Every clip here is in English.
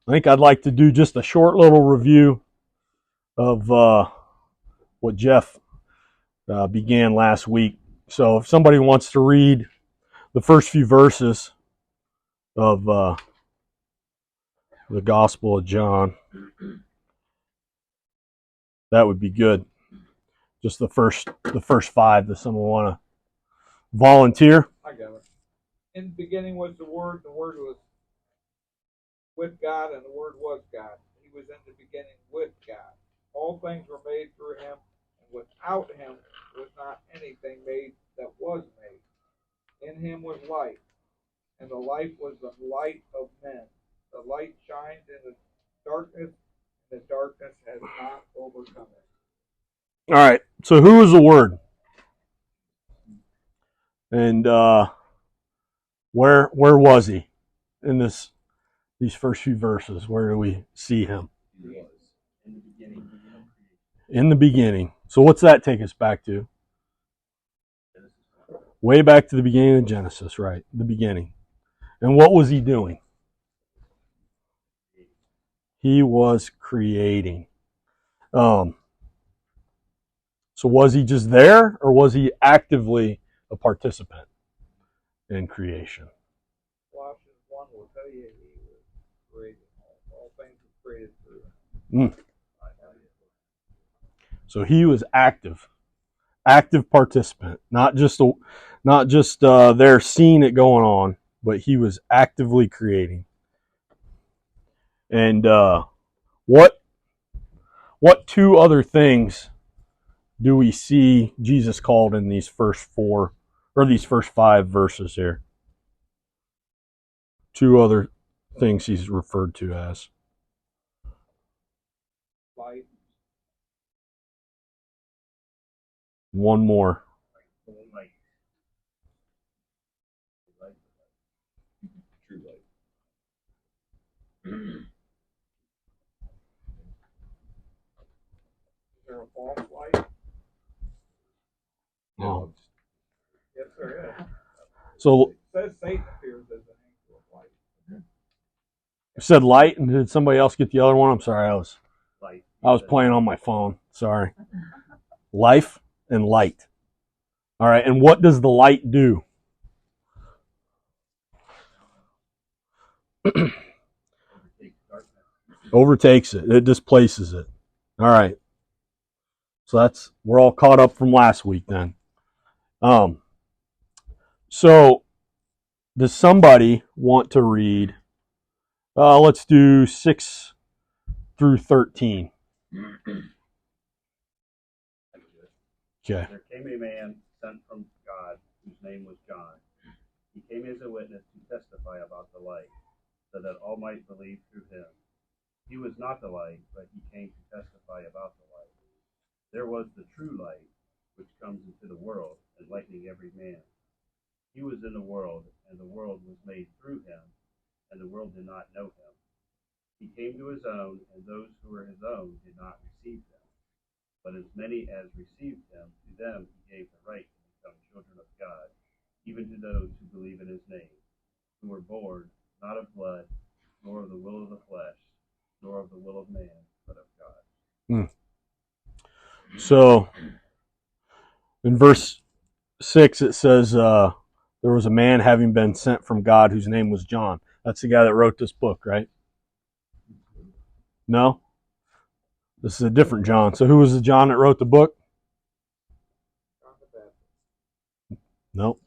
I think I'd like to do just a short little review of what Jeff began last week. So if somebody wants to read the first few verses of the Gospel of John, that would be good. Just the first five. Does someone want to volunteer? I got it. In the beginning was the Word was with God, and the Word was God. He was in the beginning with God. All things were made through him, and without him was not anything made that was made. In him was life, and the life was the light of men. The light shines in the darkness, and the darkness has not overcome it. All right. So who is the Word? And where was he in these first few verses? Where do we see him? In the beginning. So what's that take us back to? Way back to the beginning of Genesis, right? The beginning. And what was he doing? He was creating. So was he just there, or was he actively a participant in creation? Colossians 1 will tell you he was creating. All things were created through him. So he was active participant, not just there seeing it going on, but he was actively creating. And what two other things do we see Jesus called in these first five verses here? Two other things he's referred to as. Light. One more. True light. Is there a false light? Oh. Yes, there is. So It says Satan appears as an angel of light. you said light, and did somebody else get the other one? I'm sorry, I was playing on my phone. Sorry. Life and light. All right, and what does the light do? Overtakes it. It displaces it. All right. So we're all caught up from last week then. So does somebody want to read? Let's do 6 through 13. Okay. There came a man sent from God whose name was John. He came as a witness to testify about the light, so that all might believe through him. He was not the light, but he came to testify about the light. There was the true light, which comes into the world, enlightening every man. He was in the world, and the world was made through him, and the world did not know him. He came to his own, and those who were his own did not receive him. But as many as received him, to them he gave the right to become children of God, even to those who believe in his name, who were born not of blood, nor of the will of the flesh, nor of the will of man, but of God. So in verse 6 it says there was a man having been sent from God whose name was John. That's the guy that wrote this book, right? No? This is a different John. So who was the John that wrote the book? Nope.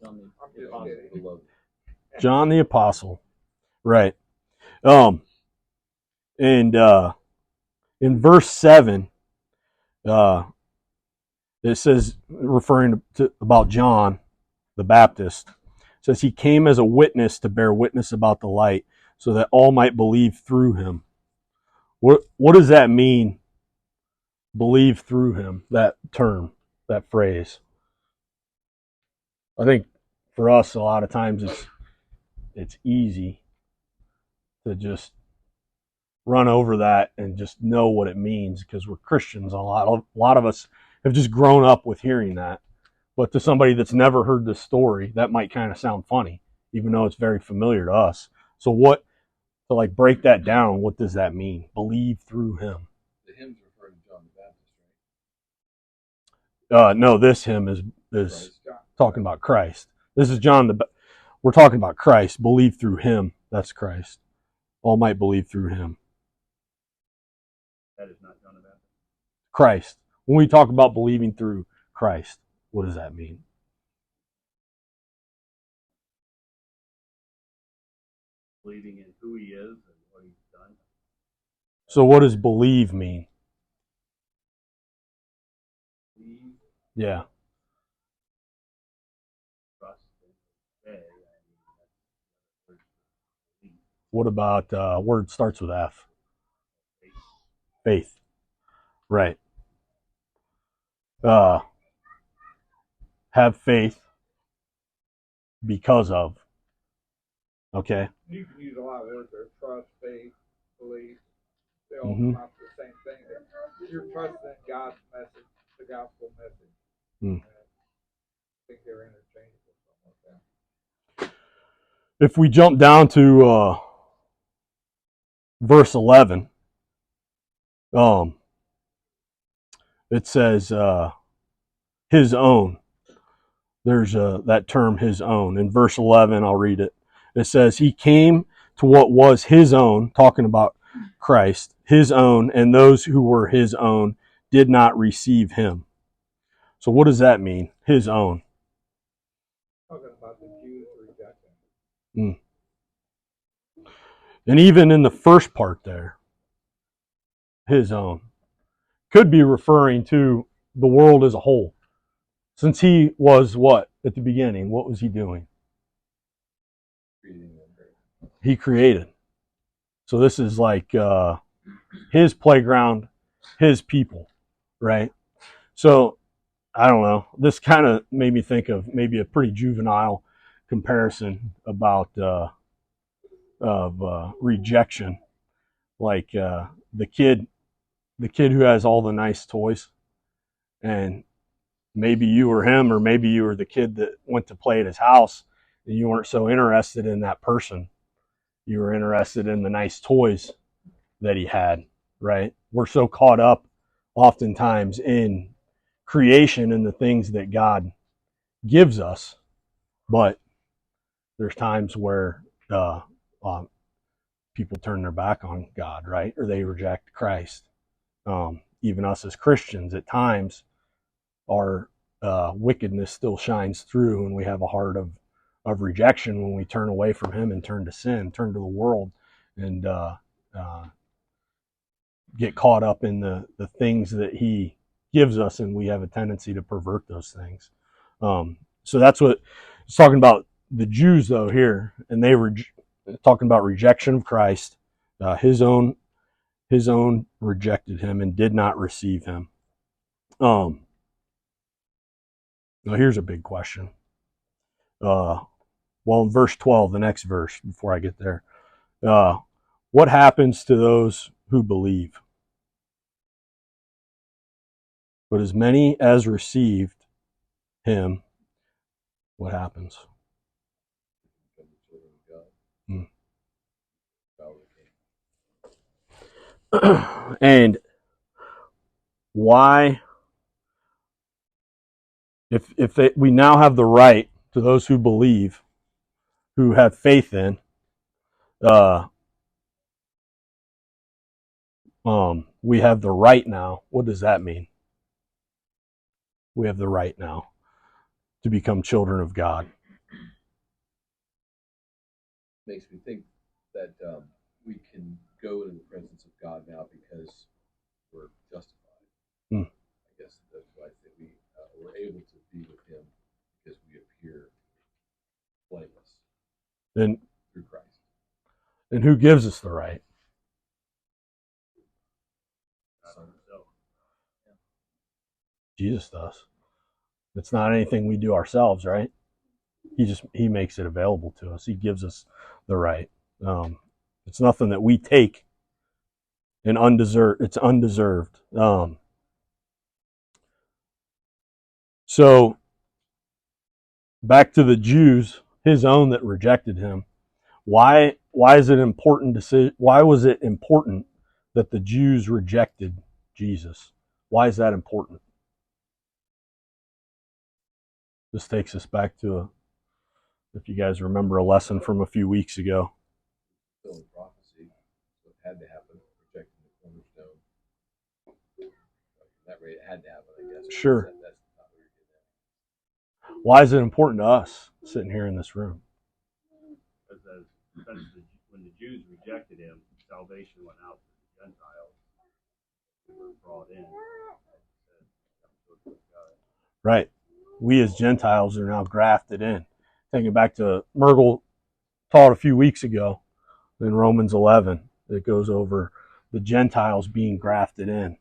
John the Apostle. Right. And in verse 7, it says, referring to about John the Baptist, it says he came as a witness to bear witness about the light, so that all might believe through him. What does that mean? Believe through him, that term, that phrase. I think for us, a lot of times it's easy to just run over that and just know what it means because we're Christians. A lot of us have just grown up with hearing that. But to somebody that's never heard this story, that might kind of sound funny, even though it's very familiar to us. So So like break that down. What does that mean? Believe through him. The hymn's referring to John the Baptist, right? No, this hymn is Christ. talking about Christ. This is we're talking about Christ. Believe through him. That's Christ. All might believe through him. That is not John the Baptist. Christ. When we talk about believing through Christ, what does that mean? Believing in who he is and what he's done. So what does believe mean? Believe, Yeah. trust, and obey. What about word starts with F? Faith. Right. Have faith because of. Okay. You can use a lot of words there: trust, faith, belief. They all Mhm. come out to the same thing. You're trusting in God's message, the gospel message. Mm. I think they're interchangeable, something like that. If we jump down to verse 11, it says his own. There's that term, his own. In verse 11, I'll read it. It says, he came to what was his own, talking about Christ, his own, and those who were his own did not receive him. So what does that mean? His own. Talking about the Jews rejecting. And even in the first part there, his own, could be referring to the world as a whole. Since he was what at the beginning? What was he doing? Creating them. He created. So this is like his playground, his people, right? So I don't know. This kind of made me think of maybe a pretty juvenile comparison about rejection, like the kid who has all the nice toys, and maybe you were him, or maybe you were the kid that went to play at his house, and you weren't so interested in that person. You were interested in the nice toys that he had, right? We're so caught up oftentimes in creation and the things that God gives us, but there's times where people turn their back on God, right? Or they reject Christ. Even us as Christians, at times, our wickedness still shines through, and we have a heart of rejection when we turn away from him and turn to sin, turn to the world, and get caught up in the things that he gives us, and we have a tendency to pervert those things. So that's what it's talking about. The Jews, though, here, and they were talking about rejection of Christ. His own rejected him and did not receive him. Now here's a big question. Well, in verse 12, the next verse, before I get there, what happens to those who believe? But as many as received him, what happens? Become the children of God. Power. And why, if we now have the right to those who believe, who have faith in, we have the right now. What does that mean? We have the right now to become children of God. Makes me think that we can go into the presence of God now because we're justified. I guess that's why I think we're able to be with him because we appear blameless And through Christ. And who gives us the right? Jesus does. It's not anything we do ourselves, right? He makes it available to us. He gives us the right. It's nothing that we take and undeserved. It's undeserved. So back to the Jews, his own that rejected him. Why why is it important why was it important that the Jews rejected Jesus? Why is that important? This takes us back to, if you guys remember, a lesson from a few weeks ago. Fulfilling prophecy, so it had to happen. Rejecting the cornerstone. That rate it had to happen, I guess. Sure. That's not what you're getting at. Why is it important to us sitting here in this room? Because when the Jews rejected him, salvation went out to the Gentiles who were brought in. Right. We as Gentiles are now grafted in. Thinking back to Mergel taught a few weeks ago in Romans 11, it goes over the Gentiles being grafted in.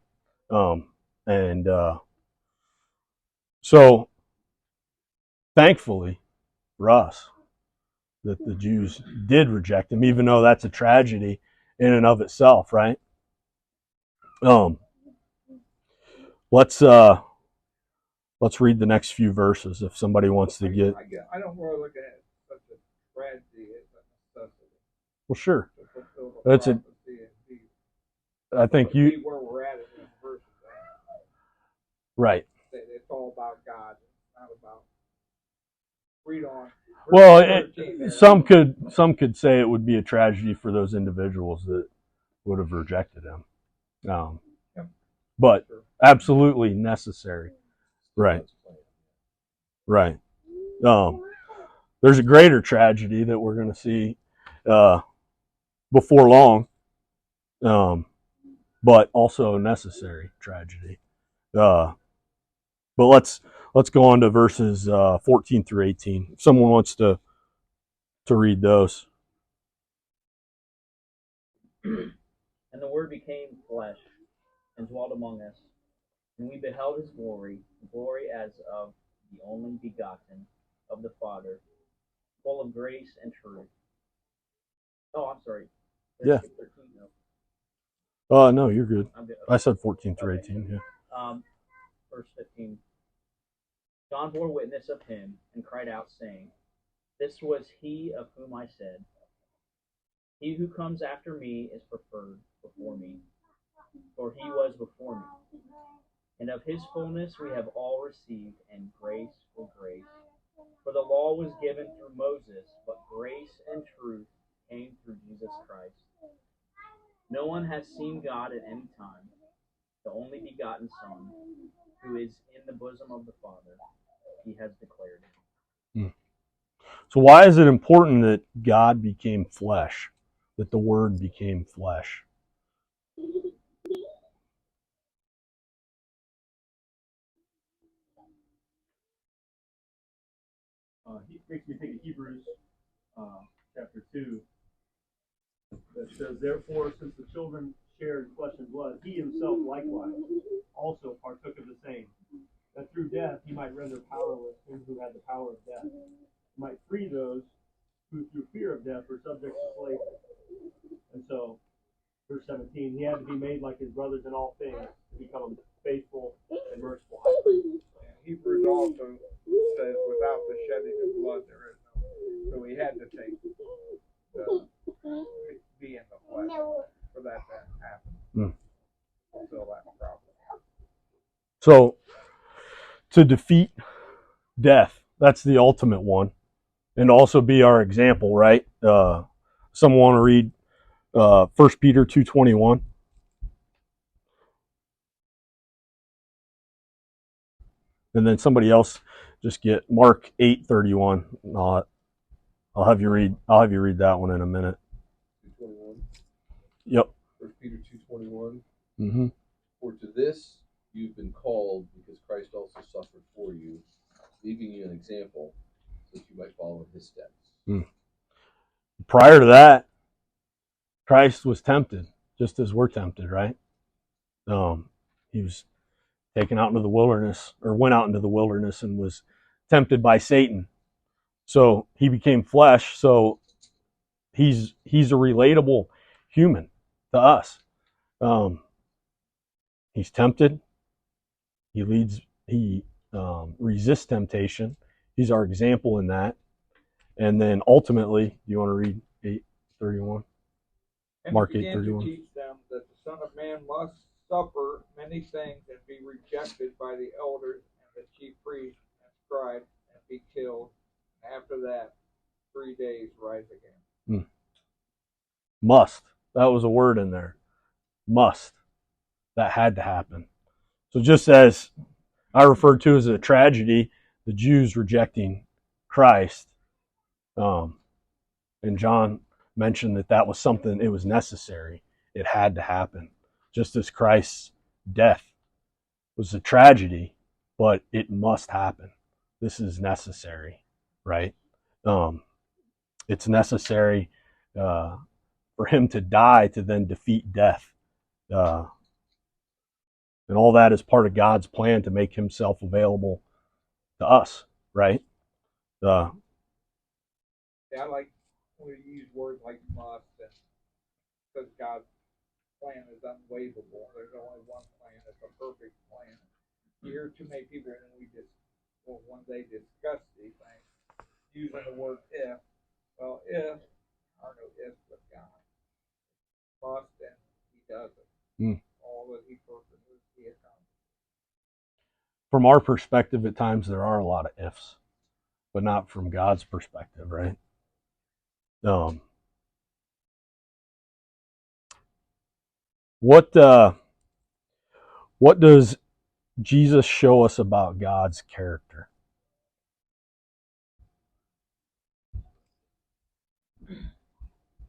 So thankfully for us that the Jews did reject him, even though that's a tragedy in and of itself, right? Let's read the next few verses if somebody wants to get. I don't really look at it as such a tragedy as a necessity. Well, sure. To fulfill the That's prophecy and I think be you. where we're at in this verse. Right. It's all about God. It's not about. Read on. Well, some could say it would be a tragedy for those individuals that would have rejected him, but absolutely necessary. Right. Right. There's a greater tragedy that we're going to see before long, but also a necessary tragedy. But let's go on to verses 14 through 18. If someone wants to read those. And the Word became flesh and dwelt among us, and we beheld his glory, glory as of the only begotten of the Father, full of grace and truth. Oh, I'm sorry. Yeah. 13, no. No, you're good. I'm good. I said 14 through Okay. 18. Yeah. Verse 15. John bore witness of him and cried out, saying, This was he of whom I said, He who comes after me is preferred before me, for he was before me. And of his fullness we have all received, and grace for grace. For the law was given through Moses, but grace and truth came through Jesus Christ. No one has seen God at any time. The only begotten Son, who is in the bosom of the Father, he has declared it. So why is it important that God became flesh, that the Word became flesh? He makes me think of Hebrews chapter 2 that says, Therefore, since the children shared flesh and blood, he himself likewise also partook of the same, that through death he might render powerless him who had the power of death. He might free those who through fear of death were subject to slavery. And so, verse 17, he had to be made like his brothers in all things to become a faithful and merciful high priest. And Hebrews also says, without the shedding of blood, there is no. So he had to be in the flesh for that to happen. Fulfill that prophecy. So to defeat death, that's the ultimate one, and also be our example, right? Someone want to read 1 Peter 2:21. And then somebody else just get Mark 8:31. I'll have you read that one in a minute. 2:21. Yep. 1 Peter 2:21. Mm-hmm. For to this you've been called, because Christ also suffered for you, leaving you an example, so that you might follow in his steps. Prior to that, Christ was tempted, just as we're tempted, right? He was taken out into the wilderness, or went out into the wilderness and was tempted by Satan. So he became flesh, so he's a relatable human to us. He's tempted. He resists temptation. He's our example in that. And then ultimately, do you want to read 8:31. And Mark he began to 8:31. teach them that the Son of Man must suffer many things and be rejected by the elders and the chief priests and scribes and be killed. And after that, 3 days rise again. Must. That was a word in there. Must. That had to happen. So just as I referred to as a tragedy, the Jews rejecting Christ, and John mentioned that was something, it was necessary. It had to happen. Just as Christ's death was a tragedy, but it must happen. This is necessary, right? It's necessary for him to die to then defeat death. And all that is part of God's plan to make himself available to us, right? Yeah, I like when you use words like must, and because God's plan is unwaverable. There's only one plan. It's a perfect plan. You hear too many people, and when they discuss these things, using the word if. Well, if are no ifs with God. Must, and he does it. All that he purposes, he accomplishes. From our perspective, at times there are a lot of ifs, but not from God's perspective, right? What does Jesus show us about God's character?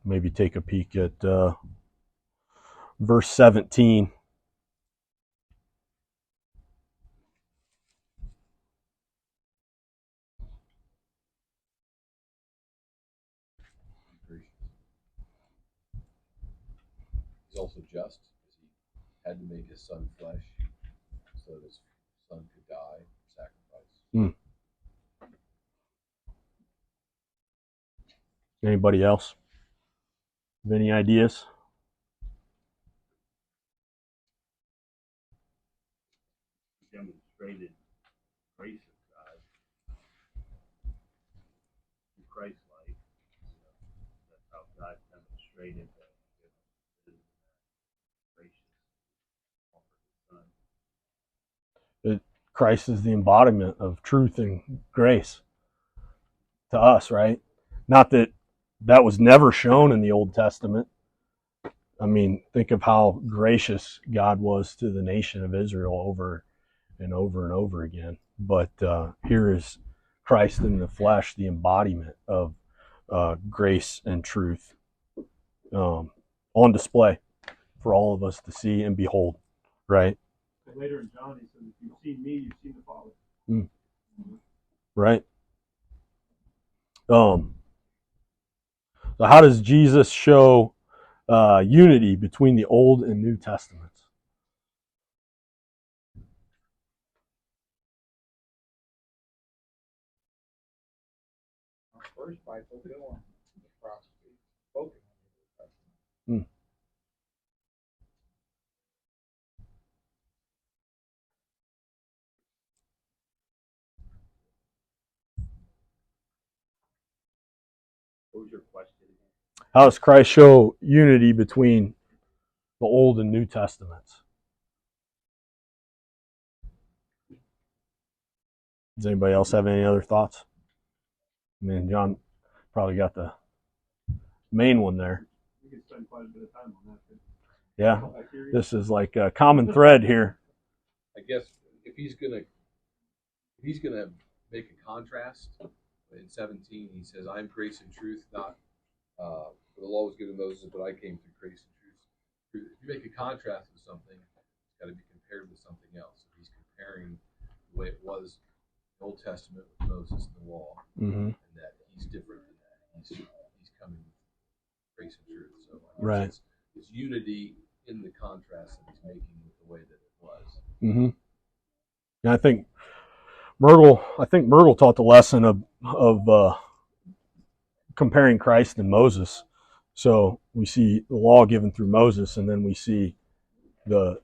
Maybe take a peek at verse 17. He's also just, because he had to make his son flesh so that his son could die, sacrifice. Anybody else have any ideas? Demonstrated grace of God in Christ's life. That's how God demonstrated that He was gracious, offered His Son. Christ is the embodiment of truth and grace to us, right? Not that was never shown in the Old Testament. I mean, think of how gracious God was to the nation of Israel over and over and over again. But here is Christ in the flesh, the embodiment of grace and truth on display for all of us to see and behold, right? But later in John, he says, if you've seen me, you've seen the Father. Right? So how does Jesus show unity between the Old and New Testaments? Our first by fulfilling the prophecy spoken in the New Testament. What was your question? How does Christ show unity between the Old and New Testaments? Does anybody else have any other thoughts? I mean, John probably got the main one there. We could spend quite a bit of time on that. Yeah, this is like a common thread here. I guess if he's gonna make a contrast in 17, he says, "I am grace and truth, not for the law was given to Moses, but I came through grace and truth." If you make a contrast with something, it's got to be compared with something else. So he's comparing the way it was in the Old Testament with Moses and the law, and that he's different than that. He's coming with grace and truth. So right, it's unity in the contrast that he's making with the way that it was. And I think Mergel taught the lesson of comparing Christ and Moses. So we see the law given through Moses, and then we see the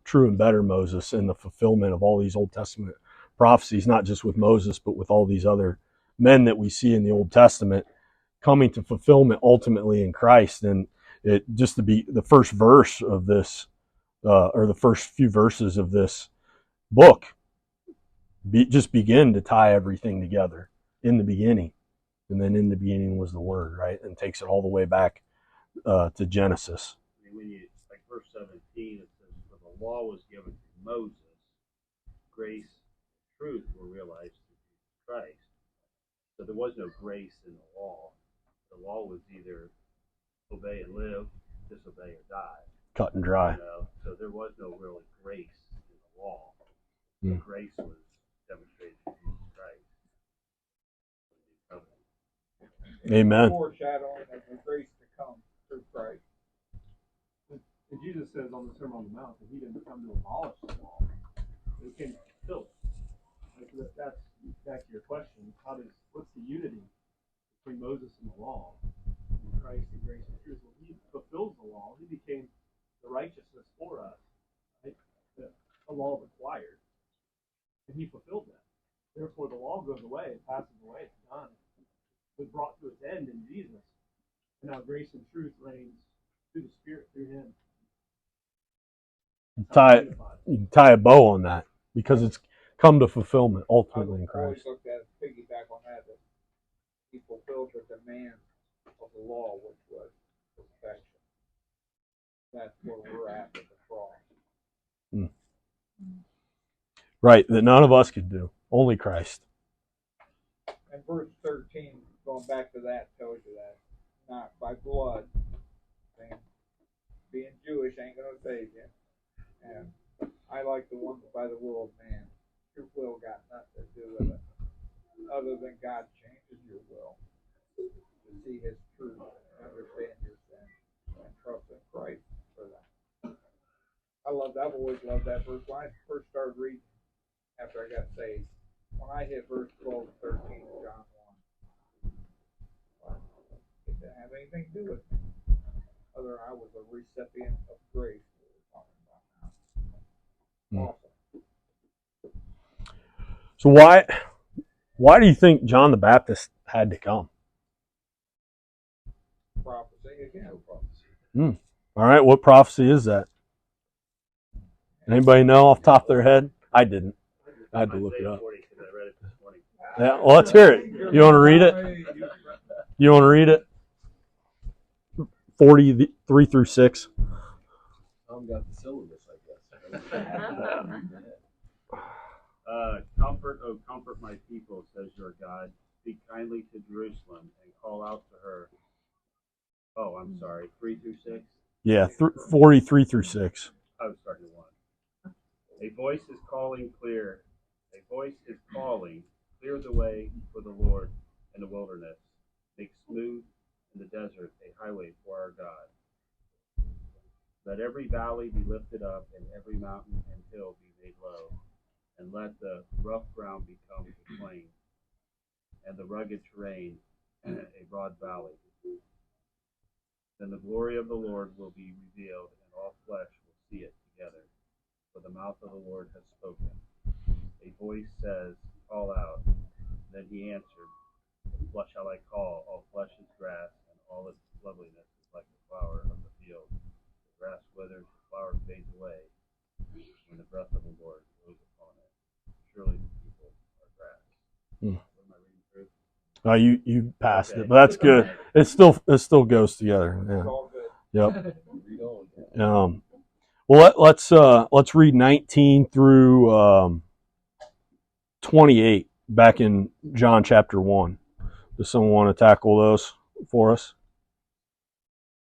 true and better Moses and the fulfillment of all these Old Testament prophecies, not just with Moses, but with all these other men that we see in the Old Testament coming to fulfillment ultimately in Christ. And it just to be the first verse of this, or the first few verses of this book, just begin to tie everything together. In the beginning, and then in the beginning was the Word, right? And takes it all the way back to Genesis. I mean, when you, like verse 17, it says, "For the law was given to Moses, grace and truth were realized through Jesus Christ." So there was no grace in the law. The law was either obey and live, disobey or die. Cut and dry. You know? So there was no really grace in the law. Mm. Grace was demonstrated through Jesus Christ. Amen. Foreshadowing of the grace to come through Christ. And Jesus says on the Sermon on the Mount that he didn't come to abolish the law. He came to fulfill it. Like that's back to your question. What's the unity between Moses and the law? And Christ and grace and truth. Well, he fulfills the law. He became the righteousness for us, right? That the law required. And he fulfilled that. Therefore the law goes away, it passes away, it's done. It was brought to its end in Jesus. And now grace and truth reigns through the Spirit, through him. You can tie a bow on that because it's come to fulfillment ultimately in I always Christ. looked at it, piggyback on that he fulfilled the demands of the law, which was perfection. That's where we're at with the cross. Right, that none of us could do. Only Christ. And verse 13, going back to that, tells you that not by blood. Being Jewish ain't going to save you. And I like the one by the will of man. Your will got nothing to do with it. Other than God changes your will to see his truth and understand your sin and trust in Christ for that. I've always loved that verse. When I first started reading after I got saved, when I hit verse 12 and 13 of John 1, it didn't have anything to do with me. Other than I was a recipient of grace we were talking about now. Awesome. So why do you think John the Baptist had to come? Prophecy again. No prophecy. All right, what prophecy is that? Anybody know off the top of their head? I didn't. I had to look it up. 40, because I read it this morning. Yeah, well, let's hear it. You want to read it? You want to read it? 43 through 6. Tom got the syllabus, I guess. Comfort, oh, comfort my people, says your God. Speak kindly to Jerusalem and call out to her. Oh, I'm sorry, 3 through 6? Yeah, 43 through 6. I was starting at 1. A voice is calling clear. A voice is calling, clear the way for the Lord in the wilderness. Make smooth in the desert a highway for our God. Let every valley be lifted up and every mountain and hill be made low. And let the rough ground become a plain, and the rugged terrain a broad valley. Then the glory of the Lord will be revealed, and all flesh will see it together. For the mouth of the Lord has spoken. A voice says, call out. Then he answered, what shall I call? All flesh is grass, and all its loveliness is like the flower of the field. The grass withers, the flower fades away, when the breath of the Lord blows upon it. Surely the people are grass. What am I reading through? Oh, you passed it, but that's good. It still goes together. It's Yeah. all good. Yep. Read on. Well, let's read 19 through 28 back in John chapter 1. Does someone want to tackle those for us?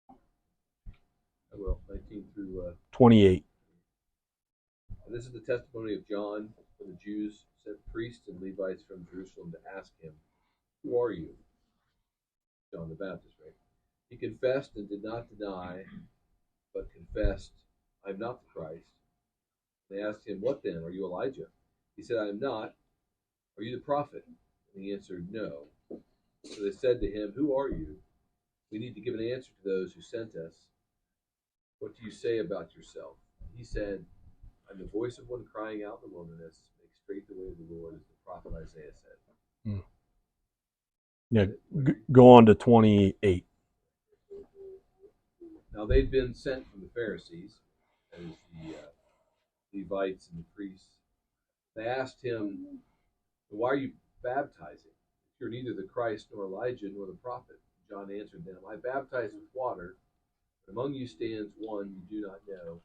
I will. 19 through 28. And this is the testimony of John when the Jews sent priests and Levites from Jerusalem to ask him, who are you? John the Baptist, right? He confessed and did not deny, but confessed, I am not the Christ. They asked him, what then? Are you Elijah? He said, I am not. Are you the prophet? And he answered, no. So they said to him, who are you? We need to give an answer to those who sent us. What do you say about yourself? He said, I'm the voice of one crying out in the wilderness, make straight the way of the Lord, as the prophet Isaiah said. Yeah, go on to 28. Now they'd been sent from the Pharisees, that is the Levites and the priests. They asked him, "Why are you baptizing? You're neither the Christ nor Elijah nor the prophet." John answered them, "I baptize with water, but among you stands one you do not know,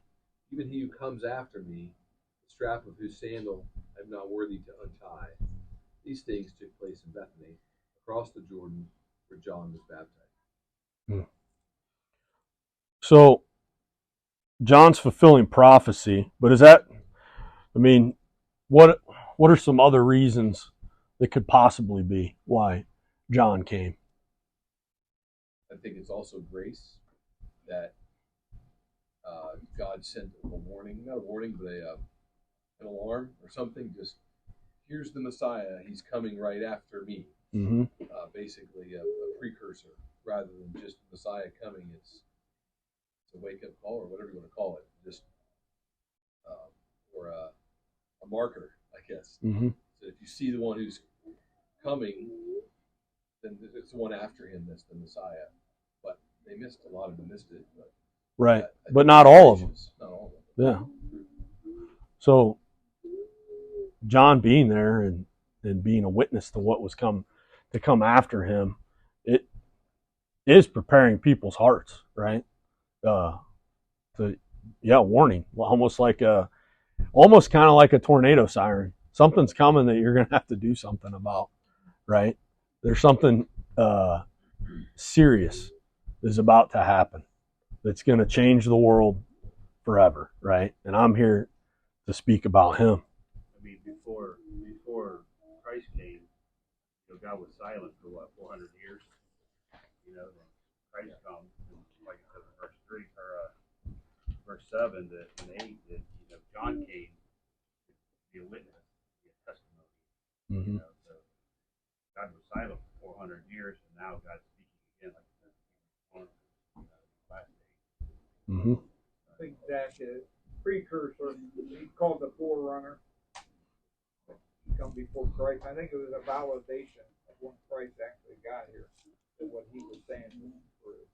even he who comes after me, the strap of whose sandal I am not worthy to untie." These things took place in Bethany, across the Jordan, where John was baptized. So John's fulfilling prophecy, but is that, I mean, what are some other reasons that could possibly be why John came? I think it's also grace that God sent a warning, not a warning, but an alarm or something. Just, here's the Messiah. He's coming right after me. Mm-hmm. Basically, a precursor rather than just the Messiah coming. It's a wake up call or whatever you want to call it. Just or a marker, I guess. Mm-hmm. So if you see the one who's coming, then it's the one after him that's the Messiah. But they missed, a lot of them missed it. But Right, but not all of them. Not all of them. Yeah. So John being there and being a witness to what was to come after him, it is preparing people's hearts, right? Warning, almost kind of like a tornado siren. Something's coming that you're going to have to do something about, right? There's something serious is about to happen that's going to change the world forever, right? And I'm here to speak about him. I mean, before Christ came, God was silent for 400 years. Then Christ comes, and like it says in verse 3 or verse 7 and 8 that John came to be a witness, to be a testimony. Mm-hmm. So God was silent for 400 years, and now God's speaking again, like it says in last days. Mm-hmm. I think that is precursor. He's called the forerunner. He come before Christ. I think it was a validation of when Christ actually got here, to what he was saying was true.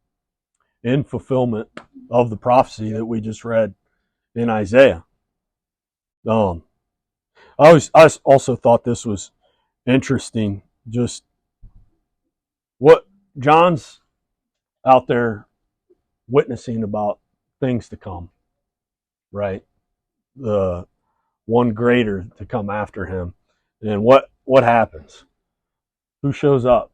In fulfillment of the prophecy that we just read in Isaiah. I also thought this was interesting. Just what John's out there witnessing about things to come, right? The one greater to come after him. And what happens? Who shows up?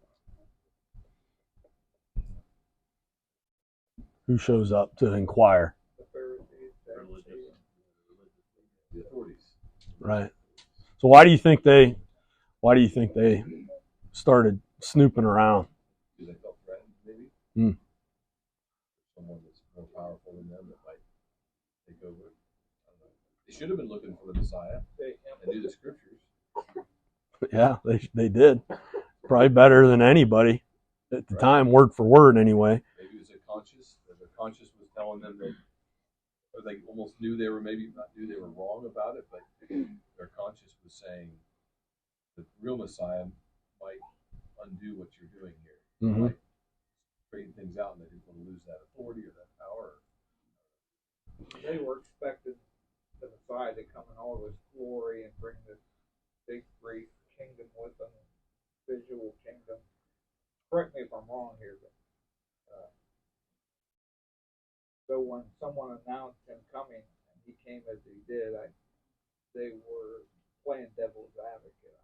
Who shows up to inquire? The Pharisees, The authorities. Right. So why do you think they started snooping around? Do they felt threatened, maybe? Mm. Someone that's more powerful than them that might take over. I don't know. They should have been looking for the Messiah and knew the scriptures. Yeah, they did. Probably better than anybody at the time, word for word anyway. Maybe it was their conscience was telling them that, or they almost knew they were, maybe not knew they were wrong about it, but their conscience was saying the real Messiah might undo what you're doing here. Mm-hmm. Might straighten things out, and they didn't want to lose that authority or that power. They were expecting the Messiah to come in all of his glory and bring this big, great kingdom with him, visual kingdom. Correct me if I'm wrong here, but so when someone announced him coming and he came as he did, they were playing devil's advocate.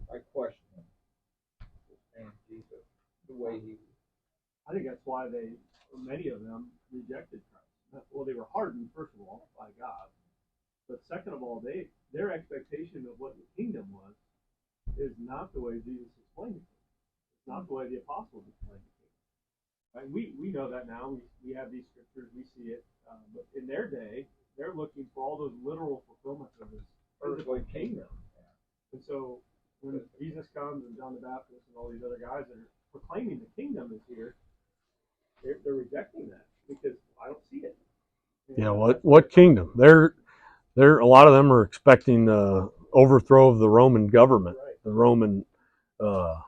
I question him, and Jesus, the way he. I think that's why many of them rejected Christ. Well, they were hardened, first of all, by God. But second of all, their expectation of what the kingdom was is not the way Jesus explained it. It's not the way the apostles explained it. Right? We know that now. We have these scriptures. We see it. But in their day, they're looking for all those literal fulfillments of this earthly kingdom. And so when Jesus comes and John the Baptist and all these other guys that are proclaiming the kingdom is here, they're rejecting that because I don't see it. Yeah, what kingdom? They're a lot of them are expecting the overthrow of the Roman government, right. the Roman the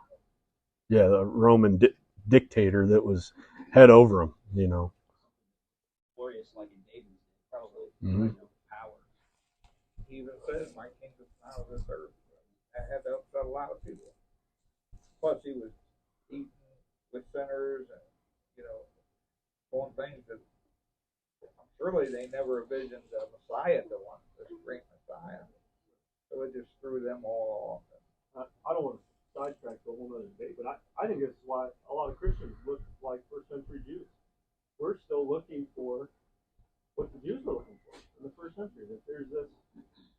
Roman dictator that was head over him, you know. Glorious like in David's day, probably. Mhm. Power. He even said, "My kingdom's not of this earth." That had to upset a lot of people. Plus, he was eating with sinners and, you know, doing things that surely they never envisioned the Messiah to want, this great Messiah. So it just threw them all off. I don't want to sidetrack the whole other debate, but I think it's why a lot of Christians look like first century Jews. We're still looking for what the Jews were looking for in the first century. That there's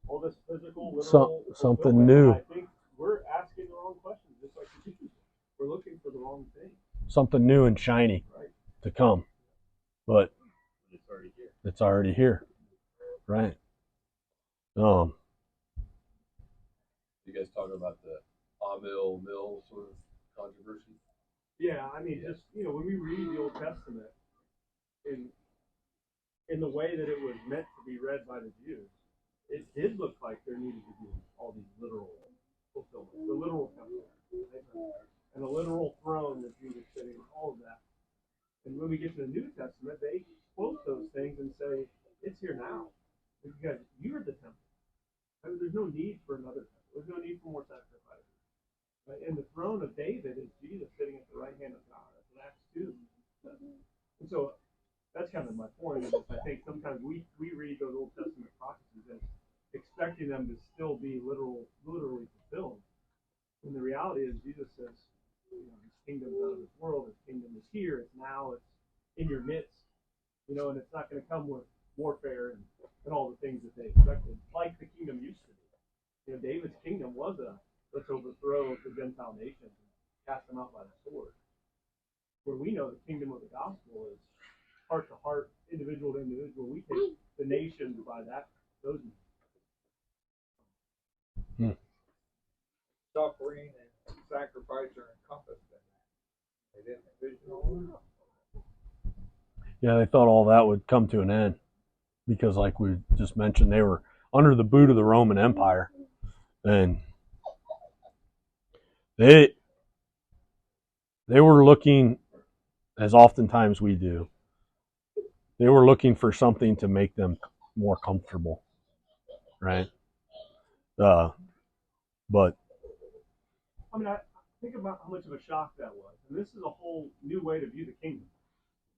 all this physical, literal Something fulfillment. new. I think we're asking the wrong questions, just like the Jews. We're looking for the wrong thing. Something new and shiny Right. to come, but It's already here. it's already here, right? You guys talking about the Amil Mill sort of controversy? Yeah, I mean, just when we read the Old Testament in the way that it was meant to be read by the Jews, it did look like there needed to be all these literal fulfillments, the literal temple, and the literal throne that Jesus was sitting, all of that. And when we get to the New Testament, they quote those things and say, "It's here now. Because you're the temple. I mean, there's no need for another temple. There's no need for more sacrifices." Right? And the throne of David is Jesus sitting at the right hand of God. That's in Acts 2. And so that's kind of my point. Is I think sometimes we read those Old Testament prophecies as expecting them to still be literally fulfilled. When the reality is Jesus says, his kingdom is out of this world, his kingdom is here, it's now, it's in your midst, and it's not going to come with warfare and all the things that they expected, like the kingdom used to be. David's kingdom was let's overthrow the Gentile nations and cast them out by the sword. Where we know the kingdom of the gospel is heart to heart, individual to individual. We take the nations by those means. Suffering and sacrifice are encompassed in that. They didn't envision all that. Yeah, they thought all that would come to an end because, like we just mentioned, they were under the boot of the Roman Empire, and they were looking, as oftentimes we do, they were looking for something to make them more comfortable, right? But I mean, I think about how much of a shock that was, and this is a whole new way to view the kingdom.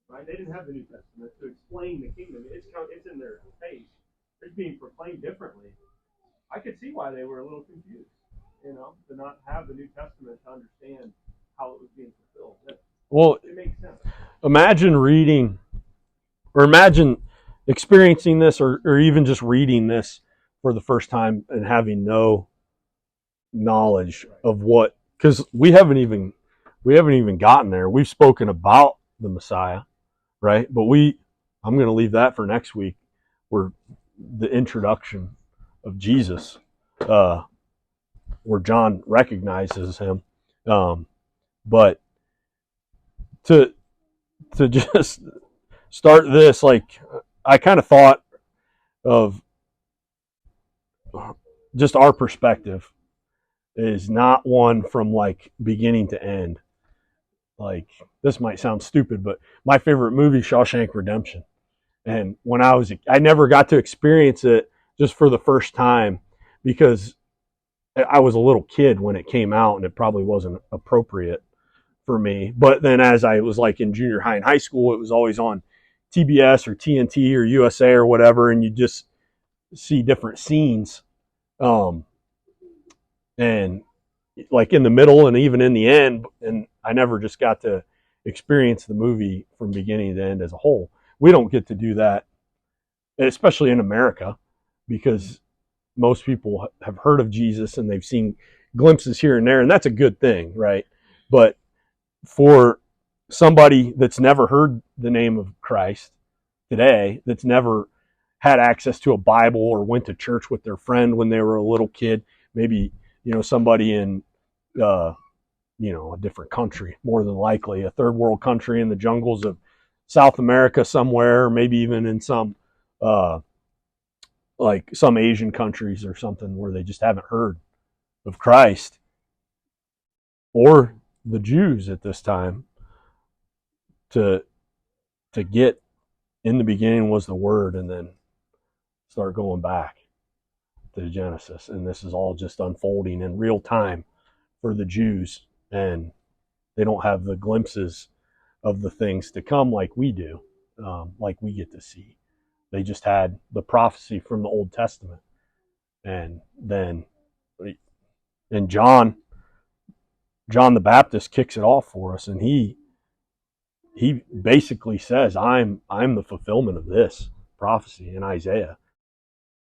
Right? They didn't have the New Testament to explain the kingdom. It's in their face. It's being proclaimed differently. I could see why they were a little confused, to not have the New Testament to understand how it was being fulfilled. It makes sense. Imagine reading, or imagine experiencing this, or even just reading this for the first time and having no knowledge of what, because we haven't even gotten there. We've spoken about the Messiah, right? But I'm going to leave that for next week, where the introduction of Jesus, where John recognizes him. But to just start this, like, I kind of thought of just our perspective is not one from like beginning to end. Like, this might sound stupid, but my favorite movie, Shawshank Redemption. And when I never got to experience it just for the first time because I was a little kid when it came out and it probably wasn't appropriate for me. But then as I was like in junior high and high school, it was always on TBS or TNT or USA or whatever, and you just see different scenes. And like in the middle and even in the end, and I never just got to experience the movie from beginning to end as a whole. We don't get to do that, especially in America, because most people have heard of Jesus and they've seen glimpses here and there, and that's a good thing, right? But for somebody that's never heard the name of Christ today, that's never had access to a Bible or went to church with their friend when they were a little kid, maybe, somebody in, a different country, more than likely, a third world country in the jungles of South America somewhere, or maybe even in some, like some Asian countries or something where they just haven't heard of Christ. or the Jews at this time to get in the beginning was the Word, and then start going back to Genesis. And this is all just unfolding in real time for the Jews, and they don't have the glimpses of the things to come like we do, like we get to see. They just had the prophecy from the Old Testament. And then John the Baptist kicks it off for us, and he basically says, I'm the fulfillment of this prophecy in Isaiah.